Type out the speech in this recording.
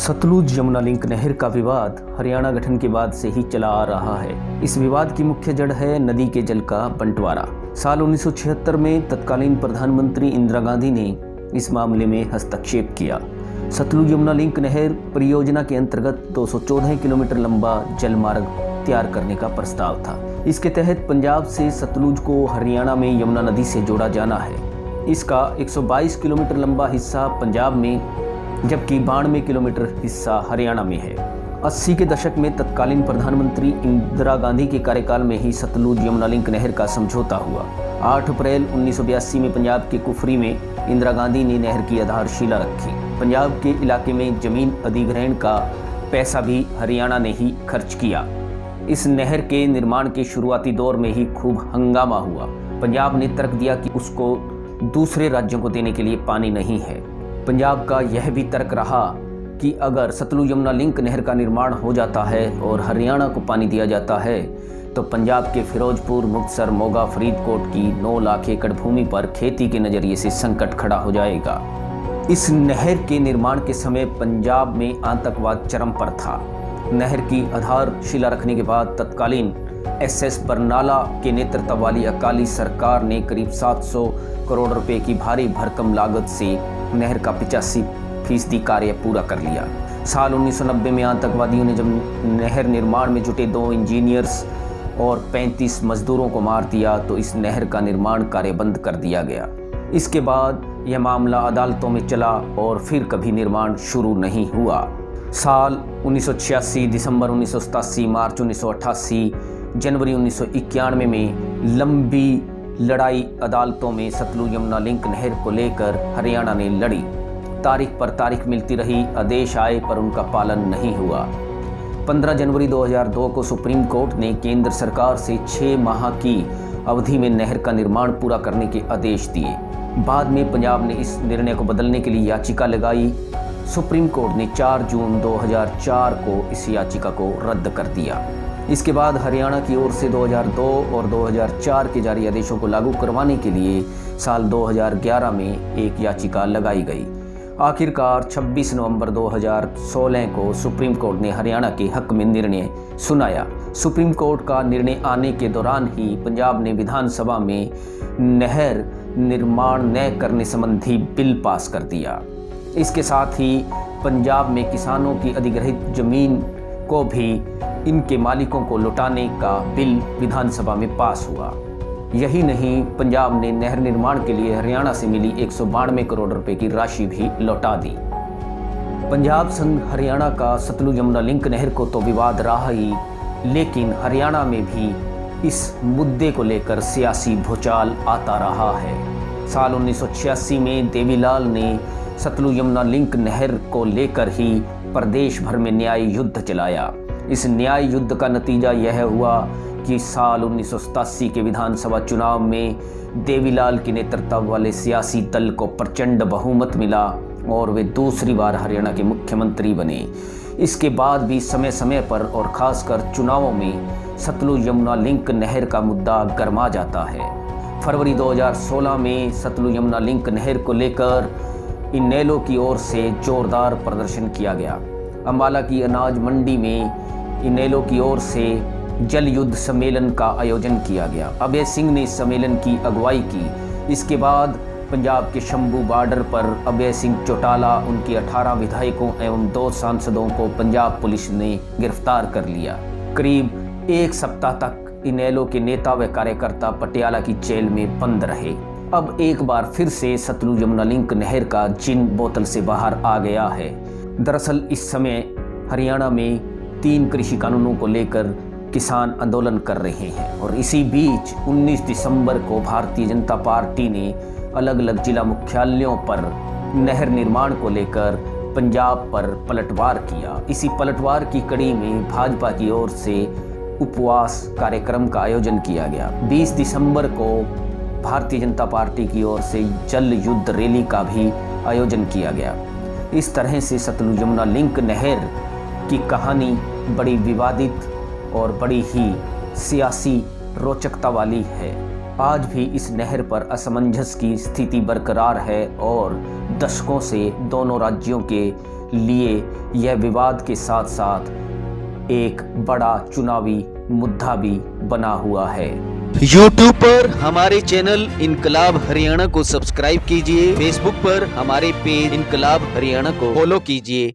Sutlej Yamuna link नहर का विवाद हरियाणा गठन के बाद से ही चला आ रहा है। इस विवाद की मुख्य जड़ है नदी के जल का बंटवारा। साल 1976 में तत्कालीन प्रधानमंत्री इंदिरा गांधी ने इस मामले में हस्तक्षेप किया। सतलुज यमुना लिंक नहर परियोजना के अंतर्गत 214 किलोमीटर लंबा जल मार्ग तैयार करने का प्रस्ताव था। इसके तहत पंजाब से सतलुज को हरियाणा में यमुना नदी से जोड़ा जाना है। इसका 122 किलोमीटर लंबा हिस्सा पंजाब में जबकि 92 किलोमीटर हिस्सा हरियाणा में है। 80 के दशक में तत्कालीन प्रधानमंत्री इंदिरा गांधी के कार्यकाल में ही सतलुज यमुना लिंक नहर का समझौता हुआ। 8 अप्रैल 1982 में पंजाब के कुफरी में इंदिरा गांधी ने नहर की आधारशिला रखी। पंजाब के इलाके में जमीन अधिग्रहण का पैसा भी हरियाणा ने ही खर्च किया। इस नहर के निर्माण के शुरुआती दौर में ही खूब हंगामा हुआ। पंजाब ने तर्क दिया कि उसको दूसरे राज्यों को देने के लिए पानी नहीं है। पंजाब का यह भी तर्क रहा कि अगर सतलुज यमुना लिंक नहर का निर्माण हो जाता है और हरियाणा को पानी दिया जाता है तो पंजाब के फिरोजपुर, मुक्तसर, मोगा, फरीदकोट की 9 लाख एकड़ भूमि पर खेती के नज़रिए से संकट खड़ा हो जाएगा। इस नहर के निर्माण के समय पंजाब में आतंकवाद चरम पर था। नहर की आधारशिला रखने के बाद तत्कालीन SS बरनाला के नेतृत्व वाली अकाली सरकार ने करीब 700 करोड़ रुपए की भारी भरकम लागत से नहर का 85% कार्य पूरा कर लिया। साल 1990 में आतंकवादियों ने जब नहर निर्माण में जुटे 2 इंजीनियर्स और 35 मजदूरों को मार दिया तो इस नहर का निर्माण कार्य बंद कर दिया गया। इसके बाद यह मामला अदालतों में चला और फिर कभी निर्माण शुरू नहीं हुआ। साल 1986, दिसंबर 1987, मार्च 1988, जनवरी 1991 में लंबी लड़ाई अदालतों में सतलुज यमुना लिंक नहर को लेकर हरियाणा ने लड़ी। तारीख पर तारीख मिलती रही, आदेश आए पर उनका पालन नहीं हुआ। 15 जनवरी 2002 को सुप्रीम कोर्ट ने केंद्र सरकार से 6 माह की अवधि में नहर का निर्माण पूरा करने के आदेश दिए। बाद में पंजाब ने इस निर्णय को बदलने के लिए याचिका लगाई। सुप्रीम कोर्ट ने 4 जून 2004 को इस याचिका को रद्द कर दिया। इसके बाद हरियाणा की ओर से 2002 और 2004 के जारी आदेशों को लागू करवाने के लिए साल 2011 में एक याचिका लगाई गई। आखिरकार 26 नवंबर 2016 को सुप्रीम कोर्ट ने हरियाणा के हक में निर्णय सुनाया। सुप्रीम कोर्ट का निर्णय आने के दौरान ही पंजाब ने विधानसभा में नहर निर्माण न करने संबंधी बिल पास कर दिया। इसके साथ ही पंजाब में किसानों की अधिग्रहित जमीन को भी इनके मालिकों को लौटाने का बिल विधानसभा में पास हुआ। यही नहीं, पंजाब ने नहर निर्माण के लिए हरियाणा से मिली 192 करोड़ रुपए की राशि भी लौटा दी। पंजाब संग हरियाणा का सतलुज यमुना लिंक नहर को तो विवाद रहा ही, लेकिन हरियाणा में भी इस मुद्दे को लेकर सियासी भूचाल आता रहा है। साल 1986 में देवीलाल ने सतलुज यमुना लिंक नहर को लेकर ही प्रदेश भर में न्याय युद्ध चलाया। इस न्याय युद्ध का नतीजा यह हुआ कि साल 1987 के विधानसभा चुनाव में देवीलाल के नेतृत्व वाले सियासी दल को प्रचंड बहुमत मिला और वे दूसरी बार हरियाणा के मुख्यमंत्री बने। इसके बाद भी समय समय पर और ख़ासकर चुनावों में सतलुज यमुना लिंक नहर का मुद्दा गर्मा जाता है। फरवरी 2016 में सतलुज यमुना लिंक नहर को लेकर इनेलो की ओर से जोरदार प्रदर्शन किया गया। अम्बाला की अनाज मंडी में इनेलो की ओर से जल युद्ध सम्मेलन का आयोजन किया गया। अभय सिंह ने इस सम्मेलन की अगुवाई की। इसके बाद पंजाब के शंभू बॉर्डर पर अभय सिंह चौटाला, उनके 18 विधायकों एवं 2 सांसदों को पंजाब पुलिस ने गिरफ्तार कर लिया। करीब 1 सप्ताह तक इनेलो के नेता व कार्यकर्ता पटियाला की जेल में बंद रहे। अब एक बार फिर से सतलुज यमुना लिंक नहर का जिन बोतल से बाहर आ गया है। दरअसल इस समय हरियाणा में 3 कृषि कानूनों को लेकर किसान आंदोलन कर रहे हैं और इसी बीच 19 दिसंबर को भारतीय जनता पार्टी ने अलग अलग जिला मुख्यालयों पर नहर निर्माण को लेकर पंजाब पर पलटवार किया। इसी पलटवार की कड़ी में भाजपा की ओर से उपवास कार्यक्रम का आयोजन किया गया। 20 दिसंबर को भारतीय जनता पार्टी की ओर से जल युद्ध रैली का भी आयोजन किया गया। इस तरह से सतलुज यमुना लिंक नहर की कहानी बड़ी विवादित और बड़ी ही सियासी रोचकता वाली है। आज भी इस नहर पर असमंजस की स्थिति बरकरार है और दशकों से दोनों राज्यों के लिए यह विवाद के साथ साथ एक बड़ा चुनावी मुद्दा भी बना हुआ है। YouTube पर हमारे चैनल इनकलाब हरियाणा को सब्सक्राइब कीजिए। फेसबुक पर हमारे पेज इनकलाब हरियाणा को फॉलो कीजिए।